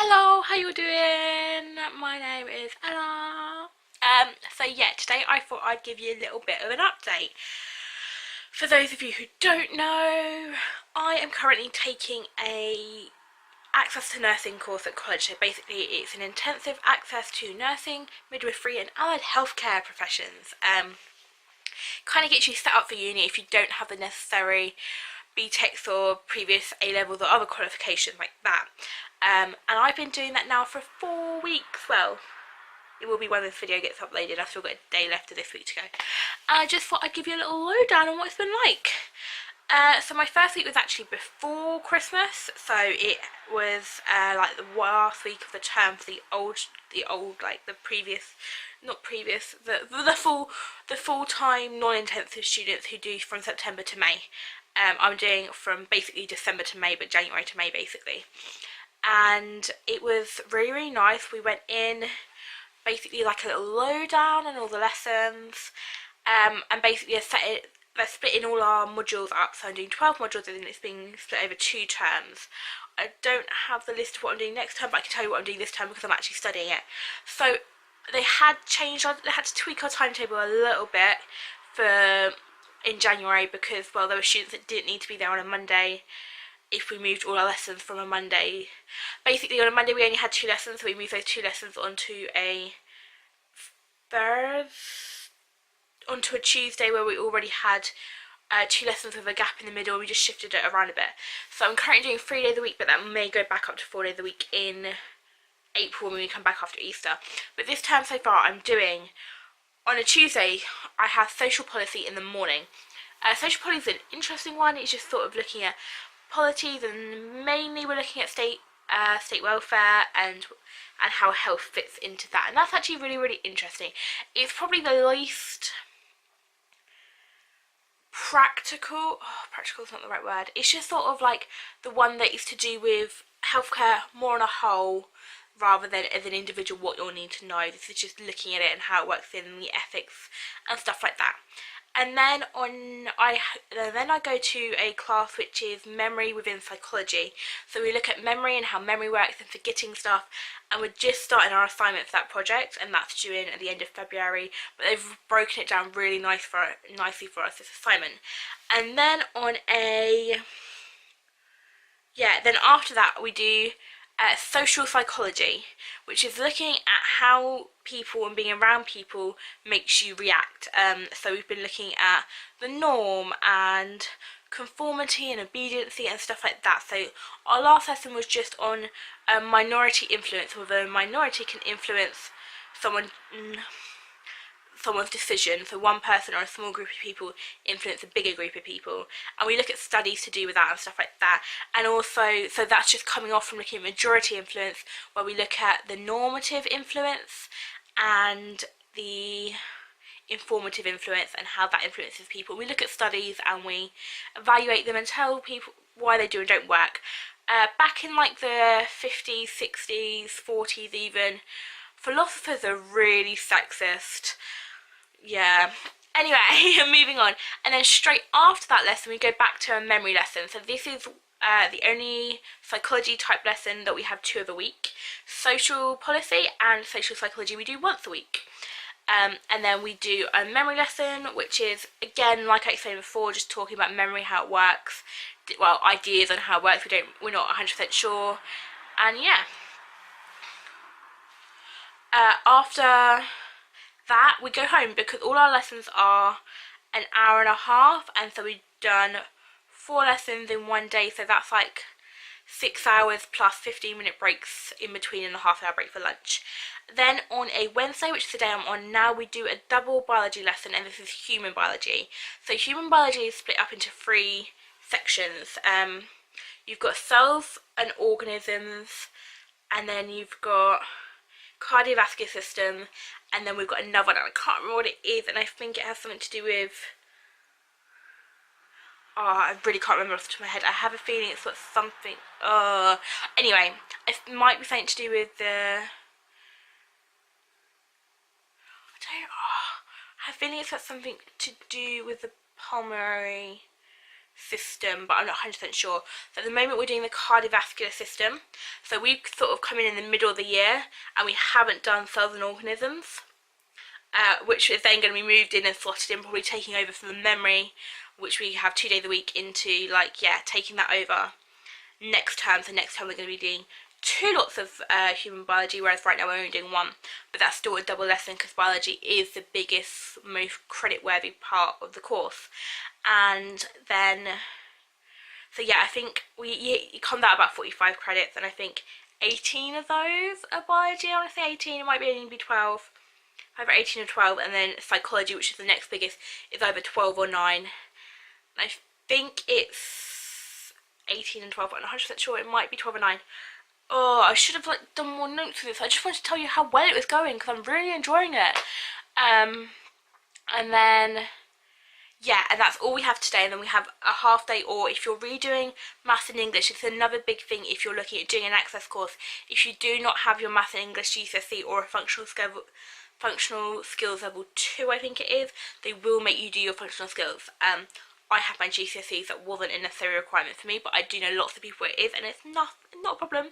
Hello, how you doing? My name is Ella. So yeah, today I thought I'd give you a little bit of an update. For those of you who don't know, I am currently taking a access to nursing course at college. So basically it's an intensive access to nursing, midwifery and allied healthcare professions. Kind of gets you set up for uni if you don't have the necessary BTECs or previous A-levels or other qualifications like that. And I've been doing that now for 4 weeks. Well, it will be when this video gets uploaded. I've still got a day left of this week to go. I just thought I'd give you a little lowdown on what it's been like. So my first week was actually before Christmas, so it was like the last week of the term for the old like the previous, not previous, the full-time non-intensive students who do from September to May. I'm doing from basically December to May, but January to May basically. And it was really, really nice. We went in basically like a little lowdown on all the lessons, and basically they're splitting all our modules up. So I'm doing 12 modules and it's being split over 2 terms. I don't have the list of what I'm doing next term, but I can tell you what I'm doing this term because I'm actually studying it. So they had to tweak our timetable a little bit for in January because, well, there were students that didn't need to be there on a Monday if we moved all our lessons from a Monday. Basically on a Monday we only had 2 lessons, so we moved those 2 lessons onto a Tuesday where we already had 2 lessons with a gap in the middle. We just shifted it around a bit. So I'm currently doing 3 days a week, but that may go back up to 4 days a week in April when we come back after Easter. But this term so far I'm doing, on a Tuesday I have social policy in the morning. Social policy is an interesting one. It's just sort of looking at polities, and mainly we're looking at state welfare and how health fits into that, and that's actually really, really interesting. It's probably the least practical. Practical is not the right word. It's just sort of like the one that is to do with healthcare more on a whole rather than as an individual what you'll need to know. This is just looking at it and how it works in the ethics and stuff like that. And then I go to a class which is memory within psychology. So we look at memory and how memory works and forgetting stuff, and we're just starting our assignment for that project, and that's due in at the end of February, but they've broken it down really nicely for us, this assignment. And then then after that we do social psychology, which is looking at how people and being around people makes you react. So we've been looking at the norm and conformity and obedience and stuff like that. So our last lesson was just on minority influence, whether a minority can influence someone's decision. So one person or a small group of people influence a bigger group of people, and we look at studies to do with that and stuff like that. And also, so that's just coming off from looking at majority influence, where we look at the normative influence and the informative influence and how that influences people. We look at studies and we evaluate them and tell people why they do and don't work. Back in like the 50s, 60s, 40s even, philosophers are really sexist. Yeah. Anyway, moving on. And then straight after that lesson, we go back to a memory lesson. So this is the only psychology type lesson that we have 2 of a week. Social policy and social psychology we do once a week. And then we do a memory lesson, which is, again, like I explained before, just talking about memory, how it works. Well, ideas on how it works. We're not 100% sure. And yeah. After that we go home because all our lessons are an hour and a half, and so we've done 4 lessons in one day, so that's like 6 hours plus 15-minute breaks in between and a half-hour break for lunch. Then on a Wednesday, which is the day I'm on now, we do a double biology lesson, and this is human biology. So human biology is split up into 3 sections. You've got cells and organisms, and then you've got cardiovascular system, and then we've got another one, and I can't remember what it is, and I think it has something to do with, I really can't remember off the top of my head. I have a feeling it's got something, anyway, it might be something to do with I have a feeling it's got something to do with the pulmonary system, but I'm not 100% sure. So at the moment we're doing the cardiovascular system. So we've sort of come in the middle of the year and we haven't done cells and organisms, which is then going to be moved in and slotted in, probably taking over from the memory, which we have 2 days a week, into like, yeah, taking that over next term. So next term we're going to be doing 2 lots of human biology, whereas right now we're only doing 1, but that's still a double lesson because biology is the biggest, most credit-worthy part of the course. And then, so yeah, I think it comes out about 45 credits, and I think 18 of those are biology. I want to say 18, it might be only be 12, either 18 or 12, and then psychology, which is the next biggest, is either 12 or 9. And I think it's 18 and 12, but I'm not 100% sure, it might be 12 or 9. Oh, I should have like done more notes for this. I just wanted to tell you how well it was going because I'm really enjoying it. And then, yeah, and that's all we have today. And then we have a half day, or if you're redoing maths and English, it's another big thing if you're looking at doing an access course. If you do not have your maths and English GCSE or a functional skills level 2, I think it is, they will make you do your functional skills. I have my GCSEs, that wasn't a necessary requirement for me, but I do know lots of people it is, and it's not a problem.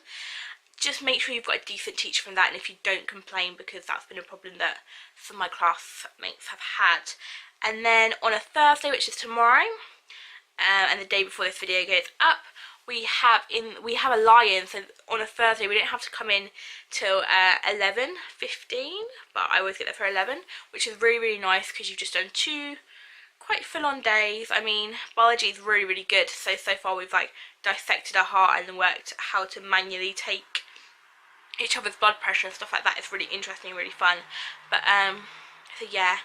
Just make sure you've got a decent teacher from that, and if you don't, complain, because that's been a problem that some of my classmates have had. And then on a Thursday, which is tomorrow, and the day before this video goes up, we have a lie-in. So on a Thursday we don't have to come in till 11:15, but I always get there for 11, which is really, really nice because you've just done 2 quite full-on days. I mean, biology is really, really good. So far we've like dissected our heart and worked how to manually take each other's blood pressure and stuff like that. It's really interesting, really fun. But so yeah,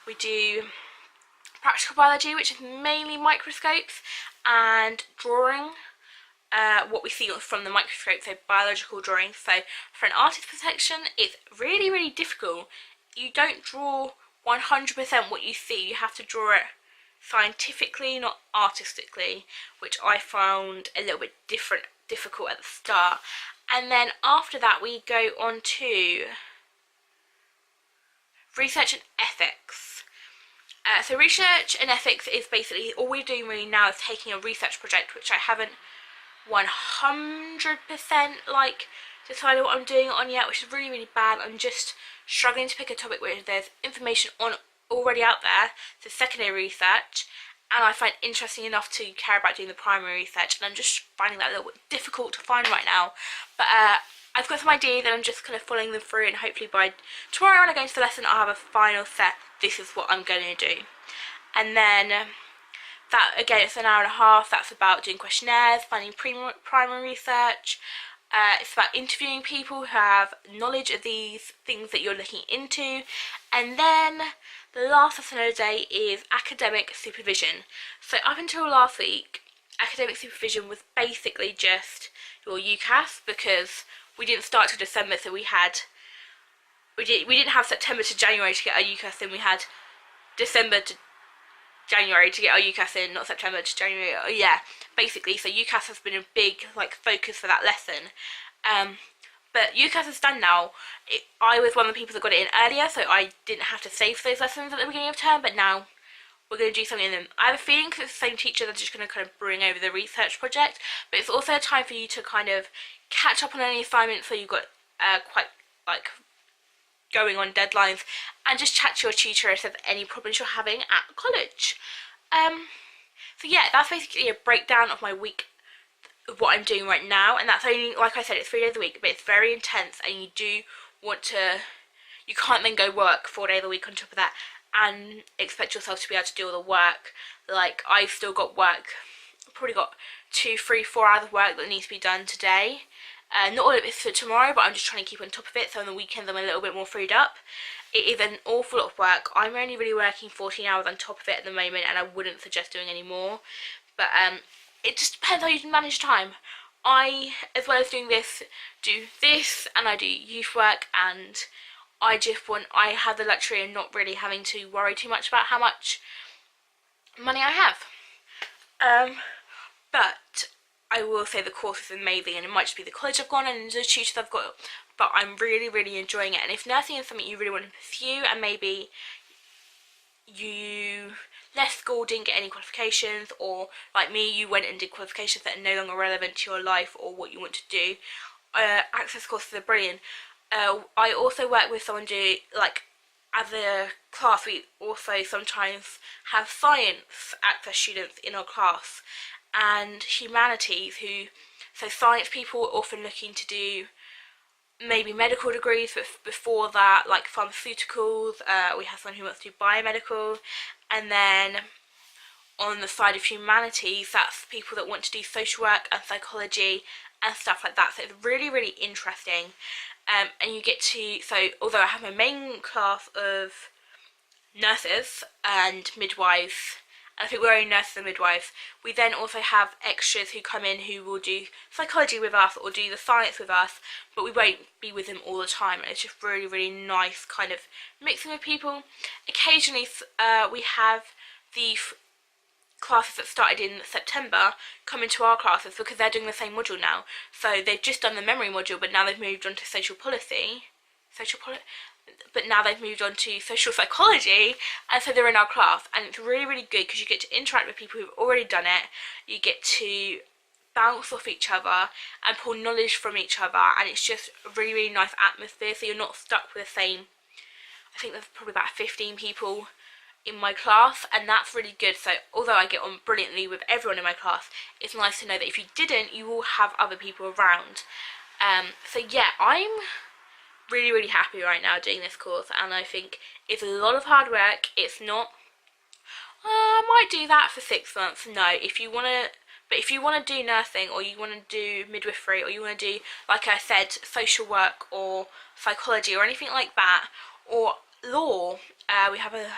we do practical biology, which is mainly microscopes and drawing what we see from the microscope, so biological drawing. So for an artist section, it's really, really difficult. You don't draw 100% what you see, you have to draw it scientifically, not artistically, which I found a little bit difficult at the start. And then after that we go on to research and ethics. So research and ethics is basically, all we're doing really now is taking a research project, which I haven't 100% like decided what I'm doing it on yet, which is really, really bad. I'm just struggling to pick a topic where there's information on already out there, so secondary research, and I find interesting enough to care about doing the primary research, and I'm just finding that a little bit difficult to find right now. But I've got some ideas and I'm just kind of following them through, and hopefully by tomorrow when I go into the lesson I'll have a final set. This is what I'm going to do. And then that, again, it's an hour and a half. That's about doing questionnaires, finding primary research. It's about interviewing people who have knowledge of these things that you're looking into. And then the last lesson of the day is academic supervision. So up until last week, academic supervision was basically just your UCAS, because we didn't start till December, so we didn't have September to January to get our UCAS in. We had December to January to get our UCAS in, not September to January. Yeah, basically. So UCAS has been a big like focus for that lesson. But UCAS is done now. I was one of the people that got it in earlier, so I didn't have to save those lessons at the beginning of term, but now we're going to do something in them. I have a feeling because it's the same teacher, they're just going to kind of bring over the research project, but it's also a time for you to kind of catch up on any assignments, so you've got quite like going on deadlines, and just chat to your tutor if there's any problems you're having at college. So yeah, that's basically a breakdown of my week, of what I'm doing right now, and that's only, like I said, it's 3 days a week, but it's very intense, and you do want to, you can't then go work 4 days a week on top of that and expect yourself to be able to do all the work. Like, I've still got work, probably got 2, 3, 4 hours of work that needs to be done today. Not all of it's for tomorrow, but I'm just trying to keep on top of it, so on the weekends I'm a little bit more freed up. It is an awful lot of work. I'm only really working 14 hours on top of it at the moment, and I wouldn't suggest doing any more. But it just depends how you manage time. I, as well as doing this, do this, and I do youth work, and I have the luxury of not really having to worry too much about how much money I have. But I will say the course is amazing, and it might just be the college I've gone and the tutors I've got, but I'm really, really enjoying it. And if nursing is something you really want to pursue, and maybe you left school, didn't get any qualifications, or like me, you went and did qualifications that are no longer relevant to your life or what you want to do, access courses are brilliant. I also work with someone like, as a class, we also sometimes have science access students in our class, and humanities so science people are often looking to do maybe medical degrees, but before that, like pharmaceuticals, we have someone who wants to do biomedical, and then on the side of humanities, that's people that want to do social work and psychology and stuff like that. So it's really, really interesting. And you get to, so although I have my main class of nurses and midwives, and I think we're only nurses and midwives, we then also have extras who come in who will do psychology with us or do the science with us, but we won't be with them all the time, and it's just really, really nice kind of mixing with people. Occasionally we have the classes that started in September come into our classes because they're doing the same module now. So they've just done the memory module, but now they've moved on to but now they've moved on to social psychology, and so they're in our class, and it's really, really good because you get to interact with people who've already done it. You get to bounce off each other and pull knowledge from each other, and it's just a really, really nice atmosphere, so you're not stuck with the same, I think there's probably about 15 people in my class, and that's really good. So although I get on brilliantly with everyone in my class, it's nice to know that if you didn't, you will have other people around. So yeah, I'm really, really happy right now doing this course, and I think it's a lot of hard work. It's not, I might do that for 6 months. No, if you want to do nursing, or you want to do midwifery, or you want to do, like I said, social work or psychology or anything like that, or law, I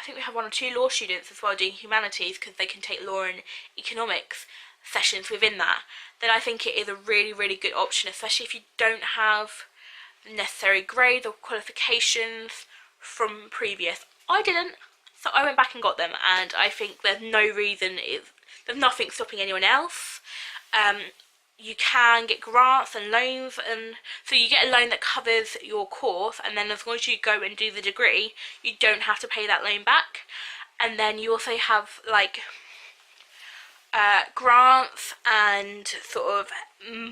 think we have 1 or 2 law students as well doing humanities, because they can take law and economics sessions within that, then I think it is a really, really good option, especially if you don't have the necessary grades or qualifications from previous. I didn't, so I went back and got them, and I think there's there's nothing stopping anyone else. You can get grants and loans, and so you get a loan that covers your course, and then as long as you go and do the degree, you don't have to pay that loan back. And then you also have like grants and sort of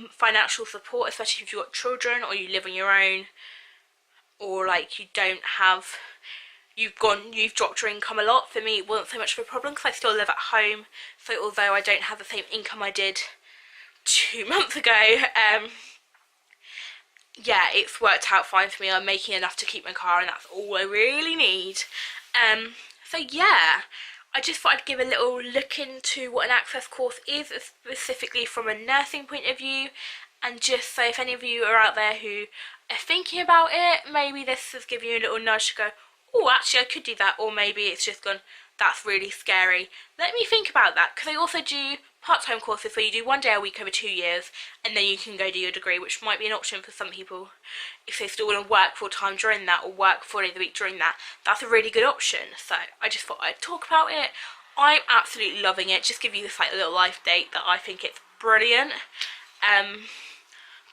financial support, especially if you've got children or you live on your own, or like you've dropped your income a lot. For me, it wasn't so much of a problem because I still live at home, so although I don't have the same income I did 2 months ago, yeah, it's worked out fine for me. I'm making enough to keep my car, and that's all I really need. So yeah, I just thought I'd give a little look into what an access course is, specifically from a nursing point of view, and just so if any of you are out there who are thinking about it, maybe this has given you a little nudge to go, oh, actually I could do that, or maybe it's just gone, that's really scary. Let me think about that, because I also do part-time courses where you do 1 day a week over 2 years, and then you can go do your degree, which might be an option for some people if they still want to work full-time during that, or work 4 days a week during that. That's a really good option, so I just thought I'd talk about it. I'm absolutely loving it. Just give you this like little life date that I think it's brilliant.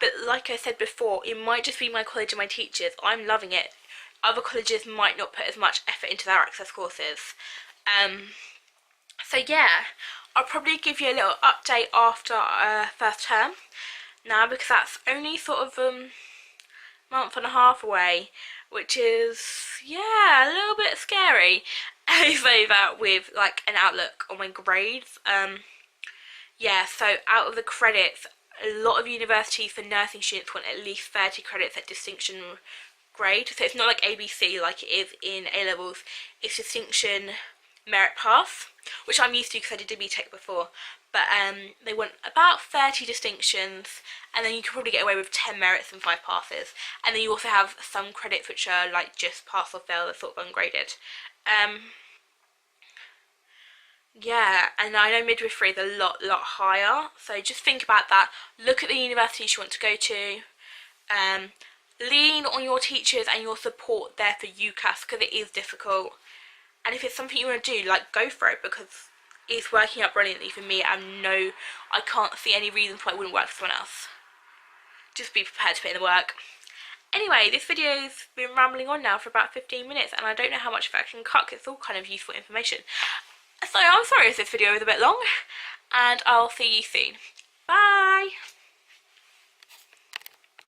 But like I said before, it might just be my college and my teachers. I'm loving it. Other colleges might not put as much effort into their access courses. So yeah, I'll probably give you a little update after first term now, because that's only sort of month and a half away, which is, yeah, a little bit scary. I say that with like an outlook on my grades. Yeah, so out of the credits, a lot of universities for nursing students want at least 30 credits at distinction grade. So it's not like ABC like it is in A-levels, it's distinction merit pass, which I'm used to because I did a BTEC before. But they want about 30 distinctions, and then you can probably get away with 10 merits and 5 passes. And then you also have some credits which are like just pass or fail, they're sort of ungraded. Yeah, and I know midwifery is a lot higher, so just think about that. Look at the universities you want to go to. Lean on your teachers and your support there for UCAS, because it is difficult. And if it's something you want to do, like, go for it, because it's working out brilliantly for me, and no, I can't see any reason why it wouldn't work for someone else. Just be prepared to put in the work. Anyway, this video's been rambling on now for about 15 minutes, and I don't know how much of it I can cut, 'cause it's all kind of useful information. So I'm sorry if this video is a bit long, and I'll see you soon. Bye!